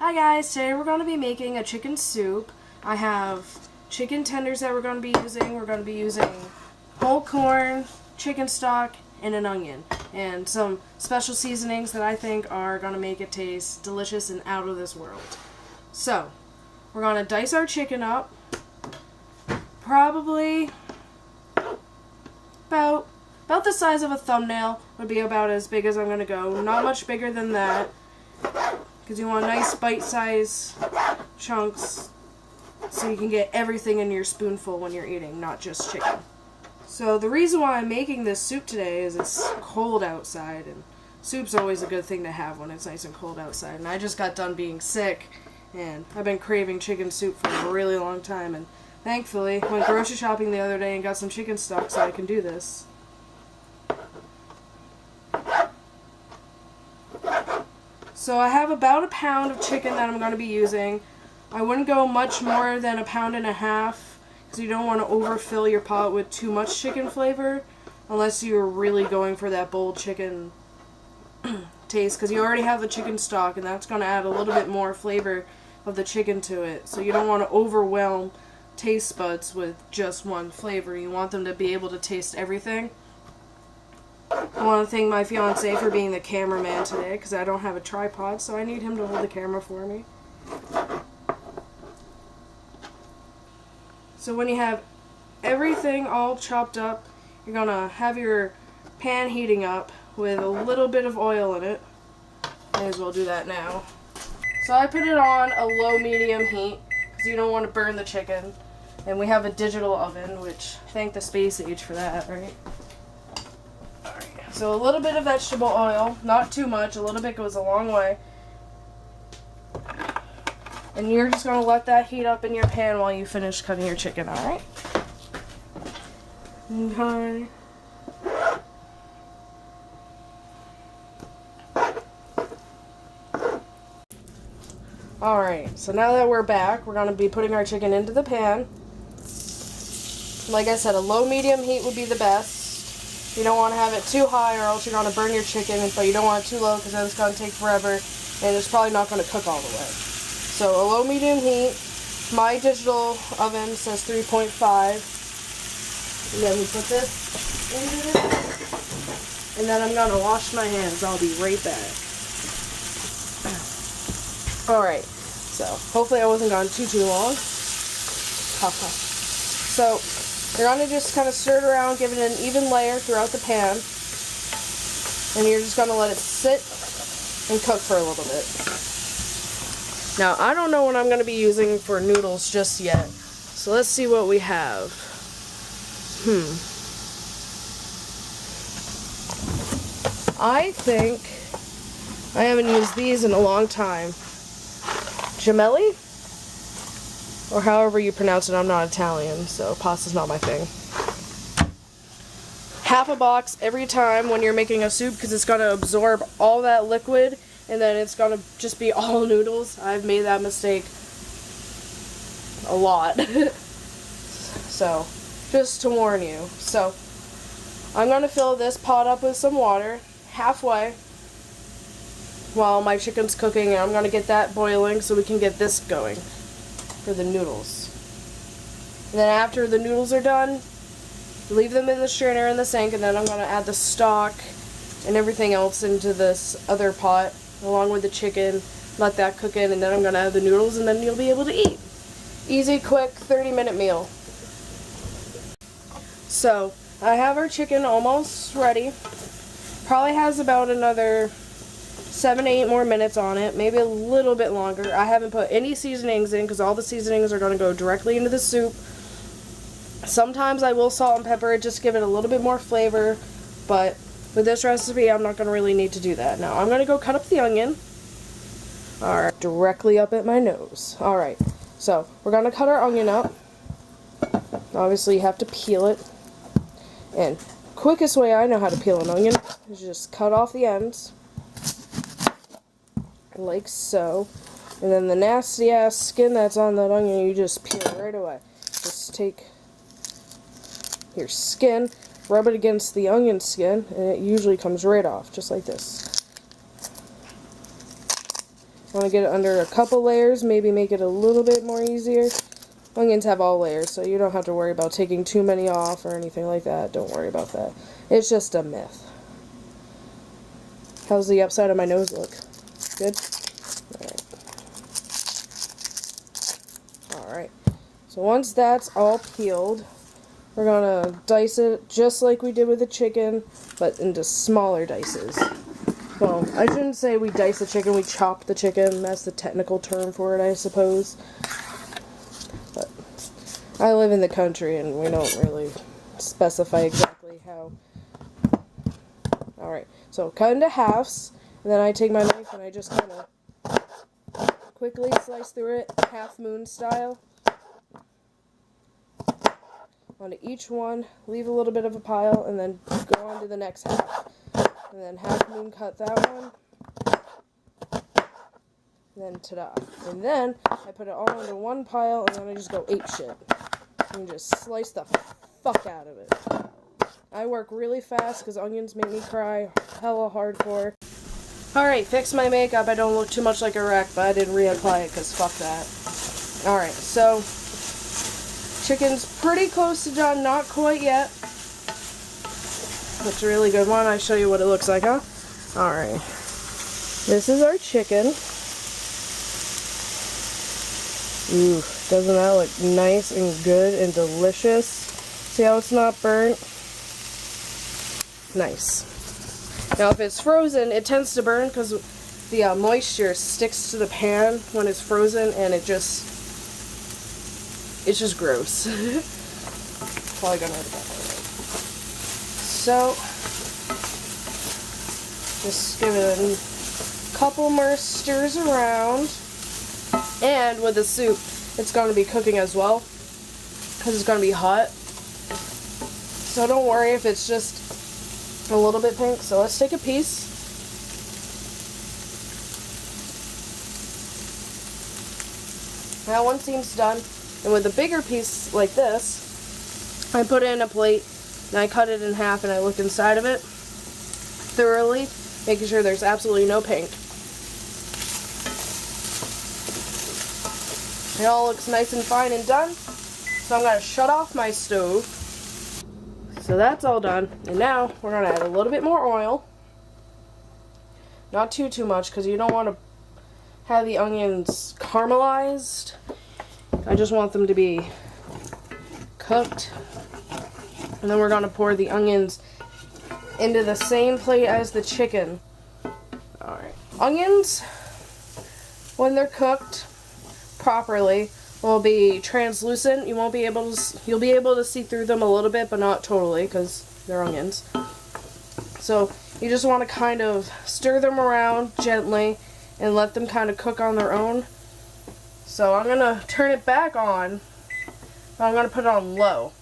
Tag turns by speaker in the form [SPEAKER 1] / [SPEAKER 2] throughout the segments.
[SPEAKER 1] Hi guys, today we're going to be making a chicken soup. I have chicken tenders that we're going to be using. We're going to be using whole corn, chicken stock, and an onion. And some special seasonings that I think are going to make it taste delicious and out of this world. So, we're going to dice our chicken up. Probably about the size of a thumbnail would be about as big as I'm going to go. Not much bigger than that. Because you want nice bite-sized chunks so you can get everything in your spoonful when you're eating, not just chicken. So the reason why I'm making this soup today is it's cold outside, and soup's always a good thing to have when it's nice and cold outside. And I just got done being sick, and I've been craving chicken soup for a really long time, and thankfully went grocery shopping the other day and got some chicken stock so I can do this. So I have about a pound of chicken that I'm going to be using. I wouldn't go much more than 1.5 pounds because you don't want to overfill your pot with too much chicken flavor unless you're really going for that bold chicken taste, because you already have the chicken stock and that's going to add a little bit more flavor of the chicken to it. So you don't want to overwhelm taste buds with just one flavor. You want them to be able to taste everything. I want to thank my fiance for being the cameraman today because I don't have a tripod, so I need him to hold the camera for me. So when you have everything all chopped up, you're going to have your pan heating up with a little bit of oil in it. May as well do that now. So I put it on a low-medium heat because you don't want to burn the chicken. And we have a digital oven, which thank the space age for that, right? So a little bit of vegetable oil, not too much, a little bit goes a long way. And you're just going to let that heat up in your pan while you finish cutting your chicken, alright? Okay. Alright, so now that we're back, we're going to be putting our chicken into the pan. Like I said, a low-medium heat would be the best. You don't want to have it too high or else you're going to burn your chicken, but you don't want it too low because then it's going to take forever and it's probably not going to cook all the way. So a low medium heat. My digital oven says 3.5. And then we put this into it. And then I'm going to wash my hands. I'll be right back. Alright, so hopefully I wasn't gone too long. So you're going to just kind of stir it around, give it an even layer throughout the pan. And you're just going to let it sit and cook for a little bit. Now, I don't know what I'm going to be using for noodles just yet. So let's see what we have. I think I haven't used these in a long time. Gemelli? Or however you pronounce it. I'm not Italian, so pasta's not my thing. Half a box every time when you're making a soup because it's going to absorb all that liquid and then it's going to just be all noodles. I've made that mistake a lot. So, just to warn you. So, I'm going to fill this pot up with some water halfway while my chicken's cooking, and I'm going to get that boiling so we can get this going for the noodles. And then after the noodles are done, leave them in the strainer in the sink, and then I'm going to add the stock and everything else into this other pot along with the chicken, let that cook in, and then I'm going to add the noodles, and then you'll be able to eat. Easy, quick, 30-minute meal. So, I have our chicken almost ready. Probably has about another 7 to 8 more minutes on it, maybe a little bit longer. I haven't put any seasonings in because all the seasonings are going to go directly into the soup. Sometimes I will salt and pepper it just to give it a little bit more flavor, but with this recipe I'm not going to really need to do that. Now I'm going to go cut up the onion. Alright, directly up at my nose. Alright, so we're going to cut our onion up. Obviously you have to peel it. And quickest way I know how to peel an onion is just cut off the ends. Like so. And then the nasty ass skin that's on that onion, you just peel right away. Just take your skin, rub it against the onion skin, and it usually comes right off, just like this. Want to get it under a couple layers, maybe make it a little bit more easier. Onions have all layers, so you don't have to worry about taking too many off or anything like that. Don't worry about that. It's just a myth. How's the upside of my nose look? Good? Alright. So once that's all peeled, we're going to dice it just like we did with the chicken, but into smaller dices. Well, I shouldn't say we dice the chicken, we chop the chicken. That's the technical term for it, I suppose. But I live in the country and we don't really specify exactly how. Alright, so cut into halves, and then I take my knife and I just kind of quickly slice through it, half moon style. Onto each one, leave a little bit of a pile, and then go on to the next half. And then half moon cut that one. And then ta-da. And then I put it all into one pile, and then I just go apeshit. And just slice the fuck out of it. I work really fast because onions make me cry hella hardcore. Alright, fix my makeup. I don't look too much like a wreck, but I didn't reapply it because fuck that. Alright, so chicken's pretty close to done, not quite yet. That's a really good one. I'll show you what it looks like, huh? Alright. This is our chicken. Ooh, doesn't that look nice and good and delicious? See how it's not burnt? Nice. Now if it's frozen, it tends to burn because the moisture sticks to the pan when it's frozen, and it's just gross. Probably gonna have that. So, just give it a couple more stirs around. And with the soup, it's going to be cooking as well, because it's going to be hot. So don't worry if it's just a little bit pink. So let's take a piece. Now one seam's done, and with a bigger piece like this, I put it in a plate, and I cut it in half, and I look inside of it thoroughly, making sure there's absolutely no pink. It all looks nice and fine and done, so I'm going to shut off my stove. So that's all done, and now we're going to add a little bit more oil. Not too much, because you don't want to have the onions caramelized. I just want them to be cooked. And then we're going to pour the onions into the same plate as the chicken. Alright. Onions, when they're cooked properly, will be translucent. You won't be able to, you'll be able to see through them a little bit, but not totally, because they're onions. So you just want to kind of stir them around gently and let them kind of cook on their own. So I'm going to turn it back on. I'm going to put it on low.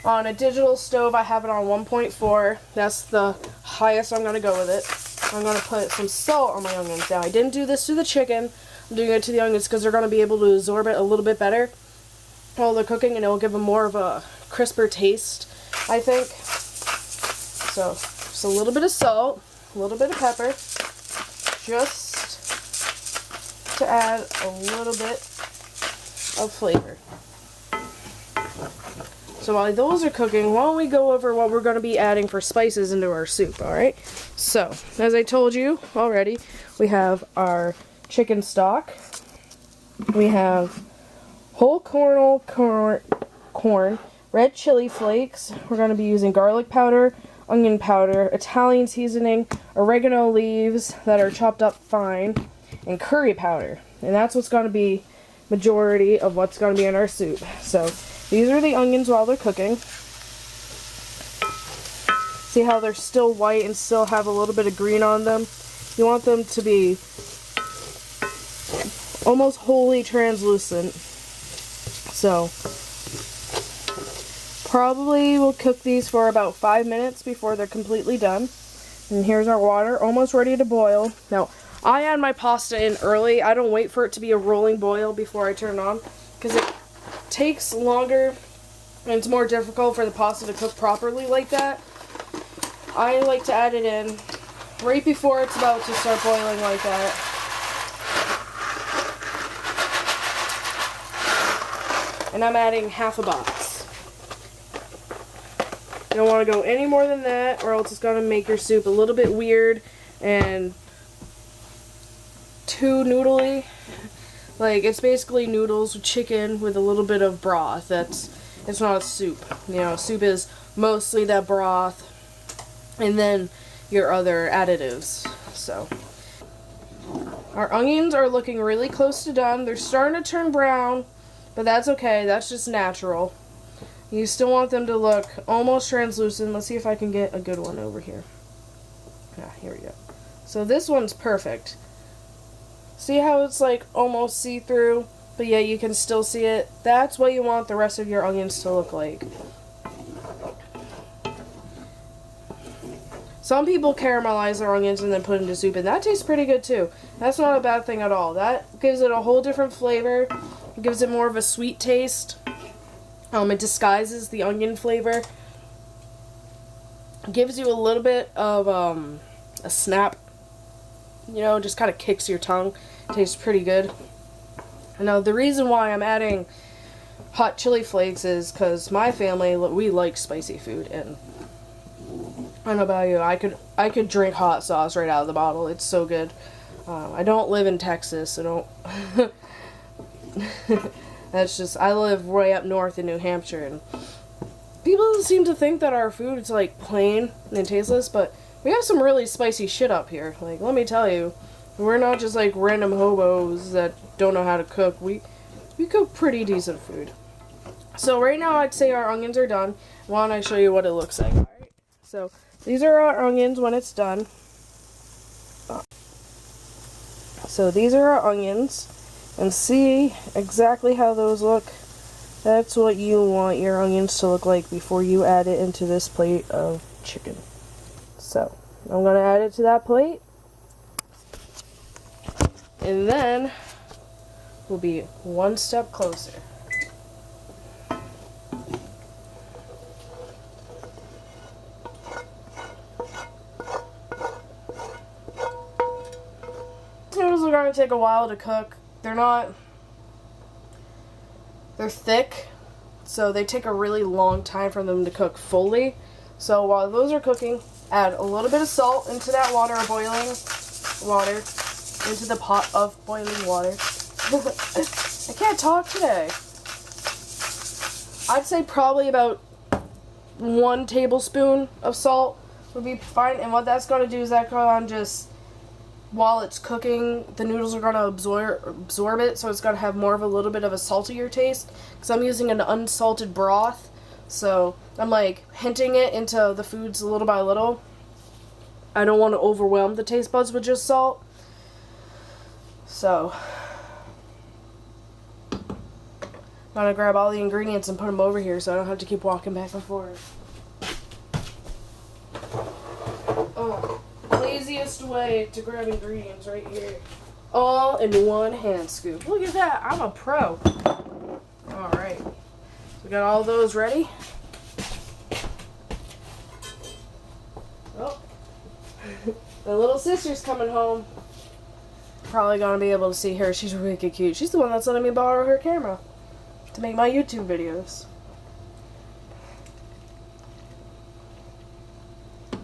[SPEAKER 1] On a digital stove, I have it on 1.4. That's the highest I'm going to go with it. I'm going to put some salt on my onions. Now, I didn't do this to the chicken. I'm doing it to the onions because they're going to be able to absorb it a little bit better while they're cooking, and it will give them more of a crisper taste, I think. So, just a little bit of salt, a little bit of pepper, just to add a little bit of flavor. So while those are cooking, why don't we go over what we're going to be adding for spices into our soup, alright? So, as I told you already, we have our chicken stock. We have whole corn, red chili flakes. We're going to be using garlic powder, onion powder, Italian seasoning, oregano leaves that are chopped up fine, and curry powder. And that's what's going to be majority of what's going to be in our soup. So these are the onions while they're cooking. See how they're still white and still have a little bit of green on them? You want them to be almost wholly translucent. So probably we'll cook these for about 5 minutes before they're completely done. And here's our water, almost ready to boil. Now, I add my pasta in early. I don't wait for it to be a rolling boil before I turn it on, because it takes longer and it's more difficult for the pasta to cook properly like that. I like to add it in right before it's about to start boiling like that. and I'm adding half a box. You don't want to go any more than that, or else it's going to make your soup a little bit weird and too noodly. Like, it's basically noodles with chicken with a little bit of broth. It's not a soup. You know, soup is mostly that broth and then your other additives. So, our onions are looking really close to done. They're starting to turn brown, but that's okay. That's just natural. You still want them to look almost translucent. Let's see if I can get a good one over here. Ah, here we go. So this one's perfect. See how it's like almost see-through, but yeah, you can still see it? That's what you want the rest of your onions to look like. Some people caramelize their onions and then put into soup, and that tastes pretty good too. That's not a bad thing at all. That gives it a whole different flavor. It gives it more of a sweet taste. It disguises the onion flavor. It gives you a little bit of a snap. You know, just kind of kicks your tongue. Tastes pretty good. Now, the reason why I'm adding hot chili flakes is because my family, we like spicy food, and I don't know about you, I could drink hot sauce right out of the bottle. It's so good. I don't live in Texas, so don't. That's just, I live way up north in New Hampshire, and people seem to think that our food is like plain and tasteless, but we have some really spicy shit up here. Like, let me tell you, we're not just like random hobos that don't know how to cook. We cook pretty decent food. So right now I'd say our onions are done. Why don't I show you what it looks like? Alright. So these are our onions when it's done. So these are our onions. And see exactly how those look. That's what you want your onions to look like before you add it into this plate of chicken. So, I'm going to add it to that plate. And then, we'll be one step closer. Noodles are going to take a while to cook. They're thick, so they take a really long time for them to cook fully. So while those are cooking, add a little bit of salt into that water, boiling water, into the pot of boiling water. I can't talk today. I'd say probably about 1 tablespoon of salt would be fine, and what that's going to do is that going to just, while it's cooking, the noodles are going to absorb it, so it's going to have more of a little bit of a saltier taste, because I'm using an unsalted broth, so I'm like hinting it into the foods little by little. I don't want to overwhelm the taste buds with just salt. So, I'm going to grab all the ingredients and put them over here so I don't have to keep walking back and forth. Oh. Easiest way to grab ingredients right here. All in one hand scoop. Look at that. I'm a pro. Alright. So we got all those ready. Oh. My little sister's coming home. Probably gonna be able to see her. She's wicked cute. She's the one that's letting me borrow her camera to make my YouTube videos.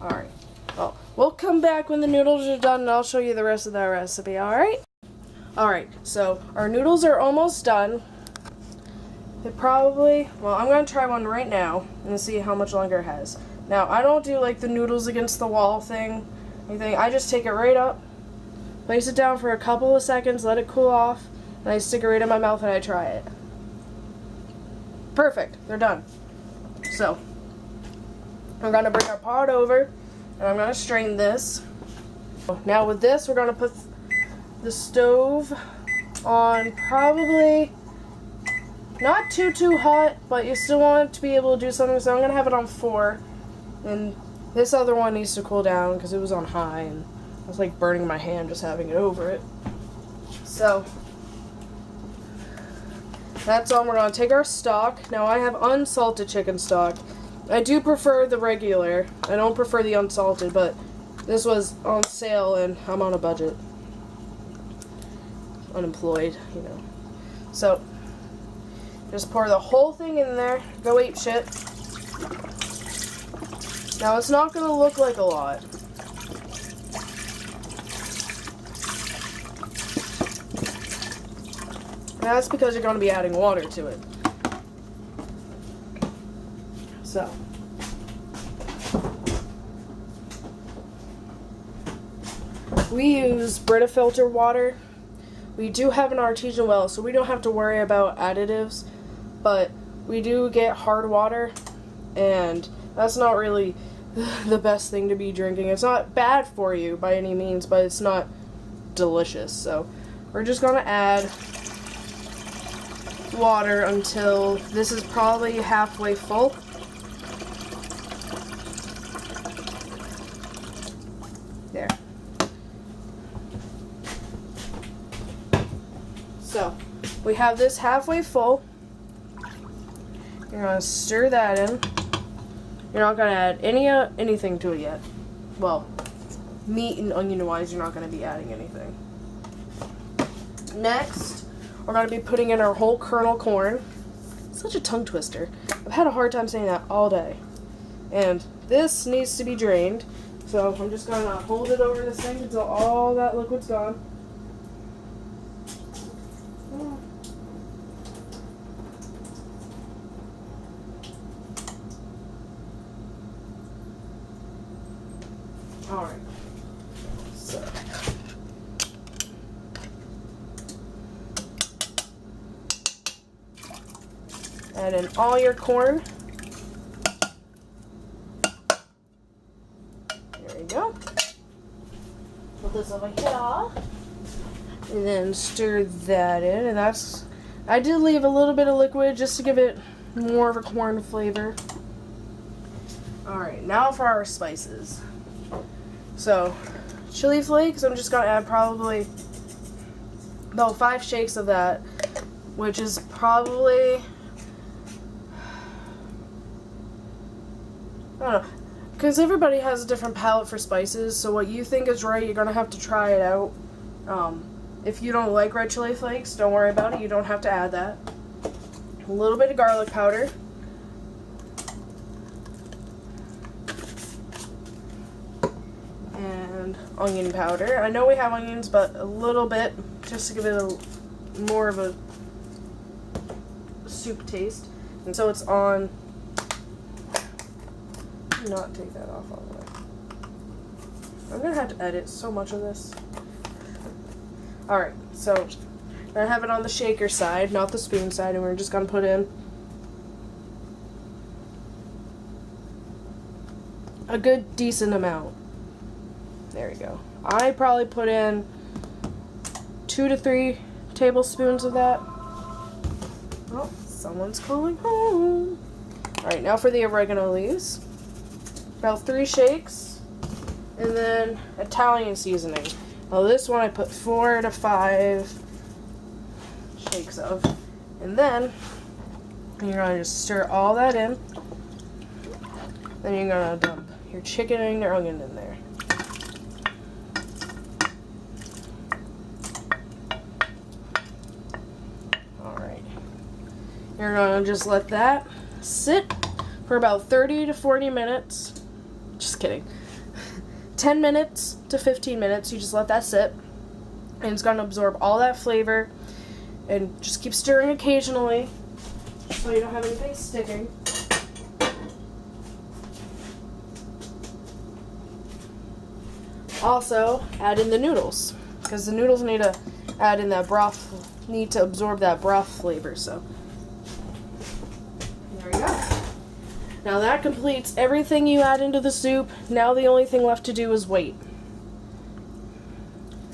[SPEAKER 1] Alright. Well, we'll come back when the noodles are done and I'll show you the rest of that recipe, alright? Alright, so our noodles are almost done. I'm going to try one right now and see how much longer it has. Now, I don't do like the noodles against the wall thing, anything. I just take it right up, place it down for a couple of seconds, let it cool off, and I stick it right in my mouth and I try it. Perfect, they're done. So, I'm going to bring our pot over. And I'm going to strain this. Now with this, we're going to put the stove on probably not too hot, but you still want it to be able to do something. So I'm going to have it on 4. And this other one needs to cool down because it was on high. And I was like burning my hand just having it over it. So that's on. We're going to take our stock. Now I have unsalted chicken stock. I do prefer the regular. I don't prefer the unsalted, but this was on sale and I'm on a budget. Unemployed, you know. So, Just pour the whole thing in there. Go ape shit. Now it's not going to look like a lot. That's because you're going to be adding water to it. So. We use Brita filter water. We do have an artesian well, so we don't have to worry about additives, but we do get hard water, and that's not really the best thing to be drinking. It's not bad for you by any means, but it's not delicious. So we're just going to add water until this is probably halfway full. There. So, we have this halfway full. You're going to stir that in. You're not going to add anything to it yet. Well, meat and onion-wise, you're not going to be adding anything. Next, we're going to be putting in our whole kernel corn. Such a tongue twister. I've had a hard time saying that all day. And this needs to be drained. So, I'm just going to hold it over this thing until all that liquid's gone. Alright, so add in all your corn. There you go. Put this over here. And then stir that in, and that's, I did leave a little bit of liquid just to give it more of a corn flavor. Alright, now for our spices. So, chili flakes, I'm just going to add probably about 5 shakes of that, which is probably, I don't know, because everybody has a different palate for spices, so what you think is right, you're going to have to try it out. If you don't like red chili flakes, don't worry about it, you don't have to add that. A little bit of garlic powder. And onion powder. I know we have onions, but a little bit, just to give it more of a soup taste. And so it's on, not take that off all the way. I'm going to have to edit so much of this. Alright, so I'm going to have it on the shaker side, not the spoon side, and we're just going to put in a good decent amount. There we go. I probably put in 2 to 3 tablespoons of that. Oh, someone's calling home. Alright, now for the oregano leaves. About 3 shakes. And then Italian seasoning. Well, this one I put 4 to 5 shakes of. And then you're going to just stir all that in. Then you're going to dump your chicken and your onion in there. Alright. You're going to just let that sit for about 30 to 40 minutes. Just kidding. 10 minutes to 15 minutes, you just let that sit, and it's going to absorb all that flavor, and just keep stirring occasionally so you don't have anything sticking. Also, add in the noodles, because the noodles need to add in that broth, need to absorb that broth flavor, so there we go. Now that completes everything you add into the soup. Now the only thing left to do is wait.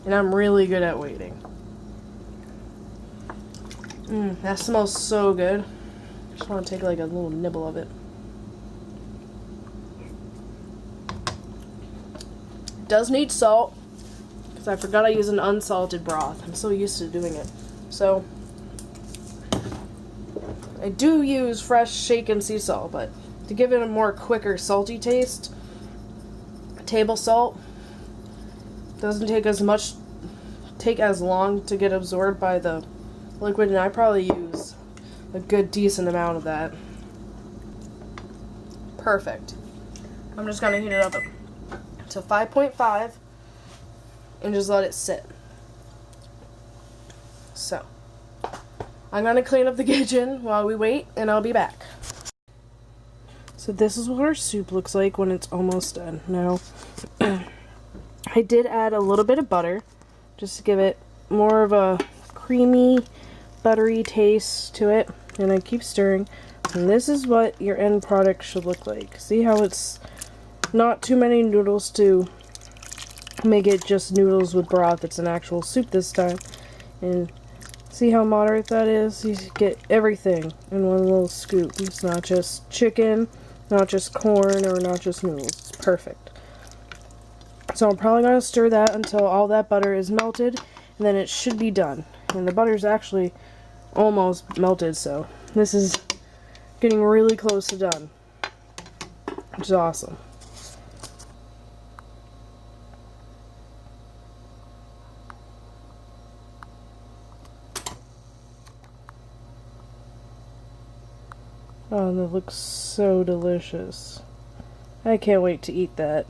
[SPEAKER 1] And I'm really good at waiting. That smells so good. Just want to take like a little nibble of it. It does need salt, because I forgot I use an unsalted broth. I'm so used to doing it. So I do use fresh shaken sea salt, but to give it a more quicker salty taste, table salt doesn't take as long to get absorbed by the liquid, and I probably use a good decent amount of that. Perfect. I'm just going to heat it up to 5.5 and just let it sit. So, I'm going to clean up the kitchen while we wait, and I'll be back. So this is what our soup looks like when it's almost done. Now, I did add a little bit of butter just to give it more of a creamy, buttery taste to it, and I keep stirring. And this is what your end product should look like. See how it's not too many noodles to make it just noodles with broth. It's an actual soup this time. And see how moderate that is? You get everything in one little scoop. It's not just chicken, not just corn, or not just noodles. It's perfect. So I'm probably going to stir that until all that butter is melted, and then it should be done. And the butter's actually almost melted, so this is getting really close to done, which is awesome. Oh, that looks so delicious. I can't wait to eat that.